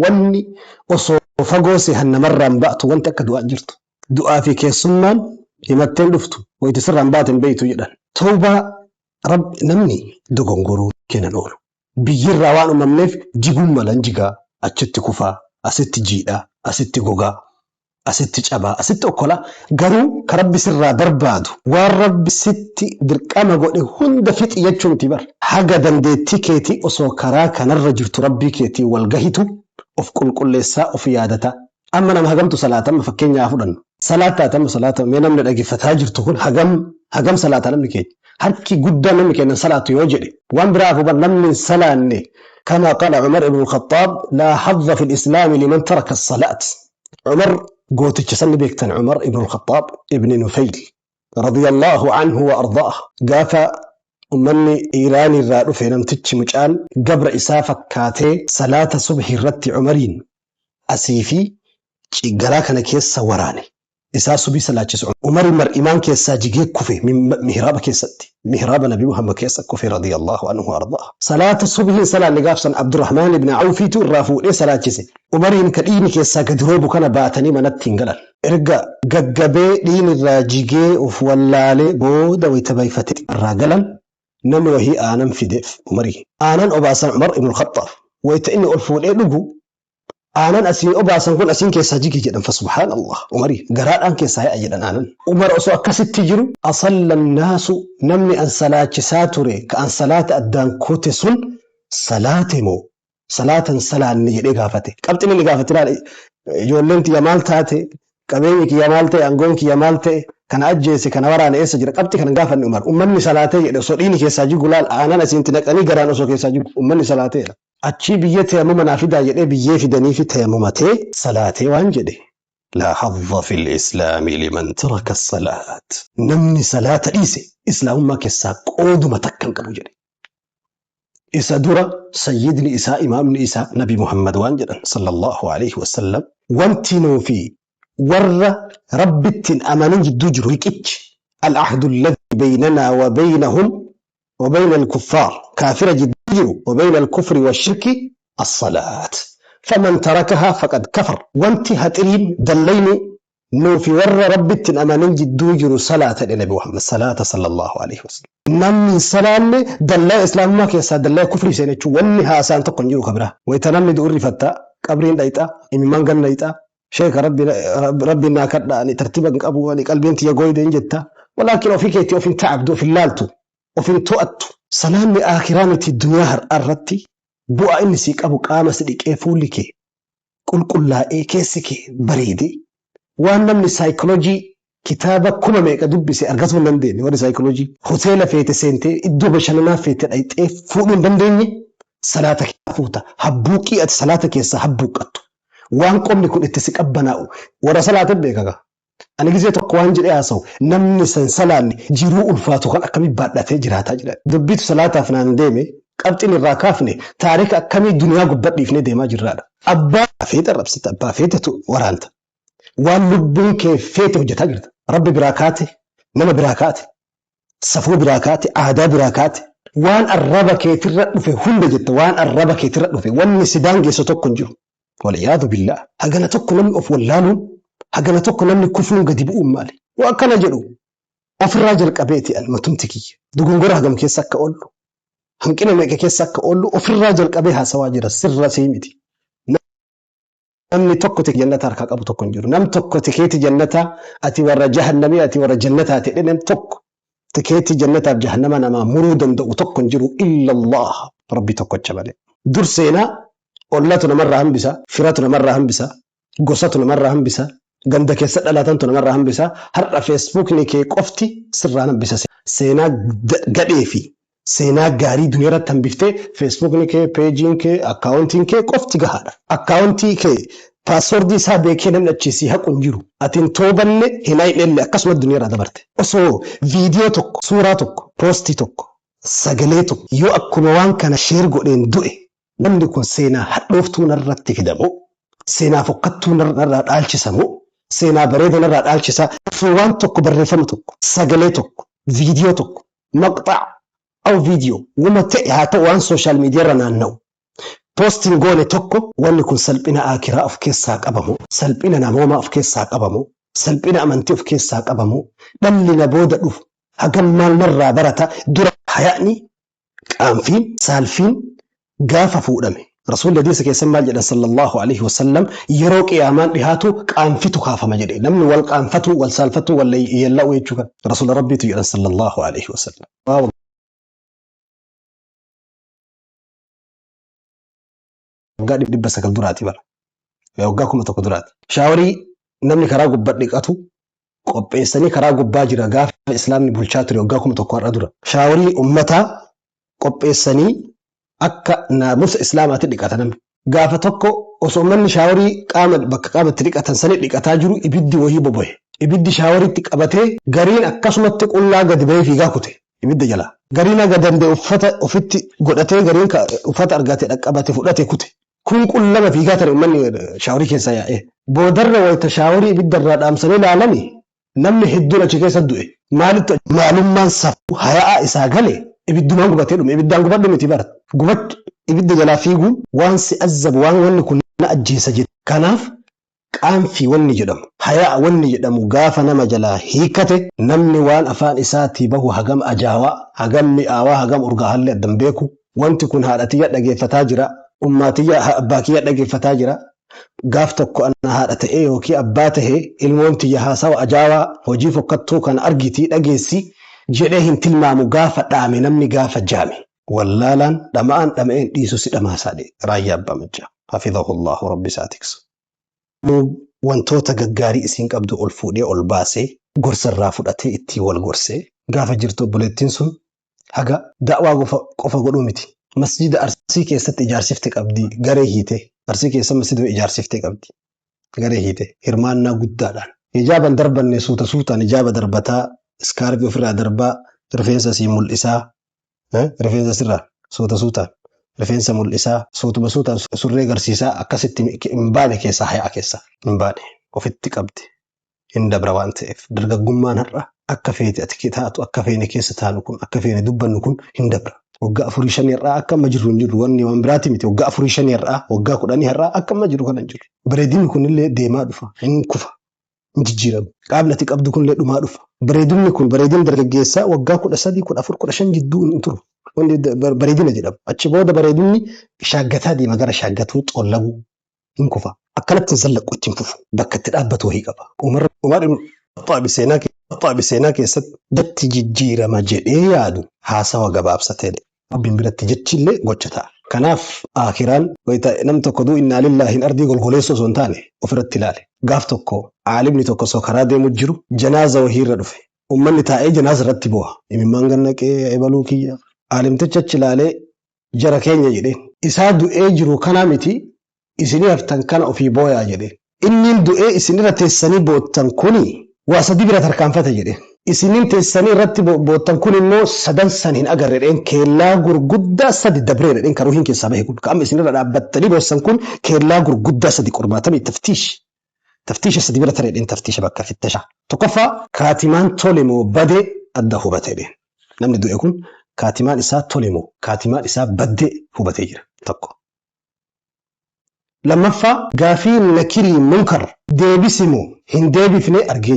wanni osoo fagoo si hanna marraan ba'atu wanti akka du'aa jirtu. Du'aa fi keessummaan himatteen dhuftu wayti sirraan baateen beeytu jedhan. Toobaa namni dogongoruu kennan oolu. Biyyirraa waan uumamneef jiguun malan jigaa achitti kufaa asitti jiidhaa asitti gogaa asitti cabaa asitti okkolaa garuu ka rabbi sirraa barbaadu waan rabbi sitti dirqama godhe hunda fixi jechuu miti bar. Haga dandeettii keetii osoo karaa kanarra jirtu rabbii keetii wal gahitu of qulqulleessaa of yaadataa. Amma nama hagamtu salaatamma fakkeenyaa fudhannu. Salaatamma salaatama mee namni dhaggeeffataa jirtu kun hagam salaataa namni keenya. Harki guddaa namni keenya salaatu yoo jedhe waan biraa afuuban namni salaanne كما قال عمر بن الخطاب لا حظ في الإسلام لمن ترك الصلاة. عمر قوت تشسن بيكتن عمر بن الخطاب ابن نفيل رضي الله عنه وأرضاه قافا أمني إيراني الرادو في نمتج مجال قبر إسافة كاتي صلاة صبح الرت عمرين أسيفي قراكنا كيس وراني إسا صبي صلاة جسع عمر مر إيمان كيسا جيجي كفي من مهراب كيستي مهراب نبي محمد كيسا كفي رضي الله عنه وأرضاه. صلاة الصبح صلاة لقافصا عبد الرحمن بن عوف الرافو إيه صلاة جسع عمرين كديني كيسا قدروبو كان باتني منتين قلال إرقا ققبي دين الراجيجي وفوالالي بودا ويتبايفتي الراقلال نمو هي آنم في ديف عمري آنان أباسا عمر بن الخطاب ويتأني ألفون إيه لقو آنان أسين أباسا كون أسين كيسا جيجي جدا فسبحان الله عمري قرار أن كيسا هي أجدا آنان عمر أسوأ كست تجرو أصل الناس نمني أن صلاة ساتوري كأن صلاة أدان كوتسون صلاة مو صلاة صلاة نجد إقافتي قبتني إقافتي لا يولنتي يمال تاتي قبينك يمالتي أنقونك يمالتي كان أجيسي كان وراني إيسا جرى قبتي كان قافني عمر أمني صلاتي سؤاليني كيسا جيجو لال آنان أسين تنقني قران أسو كيسا جيجو أمني صلاتي أتشي بيه تيمم نافدا يدي بيه فدني في تيممتي صلاتي وانجدي لا حظ في الإسلام لمن ترك الصلاة. نمني صلاة إيسي إسلام ما كسا قود متكن كبو جدي إسا دورا سيدني إسا إمام إسا نبي محمد وانجدا صلى الله عليه وسلم وانتنو في ور ربتن أمانين جدو جرويكيك العهد الذي بيننا وبينهم وبين الكفار كافر جدا وبين الكفر والشرك الصلاة فمن تركها فقد كفر وانت هترين دليني نو في ور ربتن أمانين جدو جرو صلاة النبي محمد صلاة صلى الله عليه وسلم نمي صلاة دلا إسلام ما كيسا دلا كفر سينيشو واني هاسان تقن جرو خبره ويتنمي دور رفتا قبرين دايتا إممان قن دايتا شيخ ربنا كدنا ترتيبا أبو قلبين تيقوي دين جتا ولكن وفي كيتي وفي تعبدو في اللالتو وفي تؤتو سلام لآخرانة الدنيا الرتي بؤا إنسيك أبو قامس لك فولك قل لا كيسك بريدي وانا من سايكولوجي كتابة كما ميكا دبسي أرغزو من ديني وانا سايكولوجي هوتيلا فيت سنتي إدو بشاننا فيت الأيت فوق من بنديني صلاة كفوتا حبوكي أت صلاة كيسا حبوك أتو وان قم لكم اتسك أبناؤو ورا صلاة بيكا أنا جزيت أقوان جري أسو نمني سنسلاني جيرو ألفاتو كان أكمي بادلاتي جراتا جرا دبيت صلاة فنان ديمي قبتني الراكافني تاريخ أكمي دنيا قبط ليفني ديما جرادا أبا فيت الربسة أبا فيت ورانت وان لبين كيف فيت وجتا جرتا ربي براكاتي نما براكاتي صفو براكاتي أعدا براكاتي وان الربا كيف الرد في هند جتا وان الربا كيف الرد في وان سيدان جيسو تكون جو والعياذ بالله هجنا تكون نمي أف واللالو هجنا تكون نمي كفلون قد يبقوا مالي وأكنا جلو أف الراجل قبيتي المتمتكي دقون هجم كيساك أقوله هنكنا ميكا كيساك أقوله أف الراجل قبيها سواجر السر سيمتي نمني تكوتك جنة ركاك أبو تكون جرو نم تكوتك كيتي جنة أتي ورا جهنم أتي ورا جنة أتي نم تك تكيتي جنة بجهنم أنا ما مرودا دو تكون جرو إلا الله ربي تكوت شبالي درسينا أولاتنا مرة هم بسا فراتنا مرة هم بسا قصتنا مرة هم بسا قند كيسات ألاتنا مرة هم بسا هرأ فيسبوك نيكي قفتي سرانا بسا سينا قديفي سينا قاري دنيا رتن بفتي فيسبوك نيكي بيجين كي أكاونتين كي قفتي قهارا أكاونتي كي باسوردي سابي كي نمنا تشيسي هكو نجيرو أتين توبن هناي للي قسم الدنيا ردا برتي أصو فيديو توك صورة توك بوستي توك ساقلي توك يو أكو موان كان شير قولين دوئي namni kun seenaa hadhooftuu narratti fidamu seenaa fokkattuu narraa dhaalchisamu seenaa bareeda narraa dhaalchisa waan tokko barreeffama tokko sagalee tokko viidiyoo tokko maqxaa au viidiyoo wama ta'e haa ta'u waan sooshaal miidiyaa irra naanna'u postiin goone tokko wanni kun salphina akiraa of keessaa qabamu, salphina namoomaa of keessaa qabamu, salphina amantii of keessaa qabamu, dhalli na booda dhufu hagam maal narraa barata dura hayaani qaanfiin saalfiin gaafa fuudhame. Rasuulli hadiisa keessan maal jedhan sallallahu alaihi wasallam yeroo qiyaamaan dhihaatu qaanfitu kaafama jedhe. Namni wal qaanfatu wal saalfatu wal yella'u jechuudha. Rasuula rabbiitu jedhan sallallahu alaihi wasallam. Waggaa 900 duraati bara. Waggaa 1000 duraati. Shaaworii namni karaa gubbaa dhiqatu qopheessanii karaa gubbaa jira gaafa islaamni bulchaa ture waggaa 1000 har'a dura. Shaaworii ummataa qopheessanii akka naamusa islaamaatti dhiqatan. Gaafa tokko osoo manni shaaworii bakka qaamatti dhiqatan sanii dhiqataa jiru ibiddi wahii bobo'e. Ibiddi shaaworiitti qabatee gariin akkasumatti qullaa gadi ba'ee fiigaa kute ibidda jala. Gariin aga danda'e uffata ofitti godhatee gariin uffata argatee dhaqqabate fudhatee kute. Kun qullama fiigaa ture manni shaaworii keessa yaa'e. Boodarra wayita shaaworii ibiddarraa dhaamsanii ilaalani namni hedduun achi keessa du'e. Maalitti maalummaan safuu hayaa isaa galee ibiddumaan gubatee dhume. Ibiddaan gubadhu miti bara. Gubatti ibidda jalaa fiiguun waan si azzabu waan wanni kun na ajjeesa jedhe. Kanaaf qaanfii wanni jedhamu hayaa wanni jedhamu gaafa nama jalaa hiikate namni waan afaan isaatii bahu hagam ajaawaa hagam mi'aawaa hagam urgaa'aallee addan beeku. Wanti kun haadhatiyya dhageeffataa jira. Ummaatiyya abbaa kiyya dhageeffataa jira. Gaaf tokko ana haadha ta'ee yookiin abbaa ta'ee ilmoon tiyya haasawa ajaawaa hojii fokkattuu kana argitii dhageessi jedhee hin tilmaamu gaafa dhaame namni gaafa jaame. Wallaalaan dhama'aan dhama'een dhiisu si dhamaasaadhe raayyaa abbaa majjaa. Hafidhahullahu rabbi isaa tiksu. Wantoota gaggaarii isiin qabdu ol fuudhee ol baasee gorsarraa fudhatee ittiin wal gorsee gaafa jirtu obboleettiin sun haga da'waa qofa godhuu miti. Masjida Arsii keessatti ijaarsifte qabdi garee hiite. Arsii keessa masjida ijaarsifte qabdi garee hiite hirmaannaa guddaadhaan. Ijaaban darbanne suuta suutaan ijaaba darbataa iskaarbii ofirraa darbaa rifeensa sii mul'isaa rifeensa sirraa suuta suutaan rifeensa mul'isaa suutuma suutaan surree agarsiisaa akkasitti hin baane keessa hayaa keessa hin baane ofitti qabdi hin dabra waan ta'eef dargaggummaan har'a akka feete ati taatu akka feene keessa taanu kun akka feene dubbannu kun hin dabra. Waggaa 4-5 irraa akka amma jiru hin jiru wanni waan biraati miti. Waggaa 4-5 irraa waggaa 10 irraa akka amma jiru kana hin jiru. Bareedinni kunillee deemaa dhufa hin kufa hin jijjiiramu. Qaablati qabdu kunillee dhumaa dhufa. Bareedinni kun bareedina dargaggeessaa waggaa 13, 14, 15 jidduu hin turu. Wanni bareedina jedhamu. Achi booda bareedinni shaaggataa deema gara shaaggatuu xollaguu hin kufa. Akkanatti hin zallaqu ittiin fufu. Bakka itti dhaabbatu wahii qaba. Xaabi seenaa keessatti datti jijjiirama jedhee yaadu haasawa gabaabsateedha. Rabbiin biratti jechillee gocha ta'a. Kanaaf akiraan nam tokko duu innaa lillahi hin ardii golgoleessoo osoo hin taane ofirratti ilaale. Gaaf tokko aalimni tokko osoo karaa deemu jiru janaaza wahiirra dhufe. Uummanni taa'ee janaaza irratti bu'a. Imimmaan gannaqee ebaluu kiyya. Aalimticha achi ilaalee jara keenya jedheen. Isaa du'ee jiru kanaa miti isinii haftan kana ofii booyaa jedheen. Inni du'ee isinirra teessanii boottan kuni waa sadii bira tarkaanfate jedheen. Isiniin teessanii irratti boottan kun immoo sadan san hin agarreedheen keellaa gurguddaa sadi dabreedheen karuu hin keessaa bahe kun qaama isinirra dhaabbattanii boossan kun keellaa gurguddaa sadi qormaatamee taftiisha sadi bira tareedheen taftiisha bakka fittasha. Tokkoffaa kaatimaan tole moo badee adda hubateedheen. Namni du'e kun kaatimaan isaa tole moo kaatimaan isaa baddee hubatee jira tokko. Lammaffaa gaafii nakirii munkar deebisimoo hin deebifnee argee jira.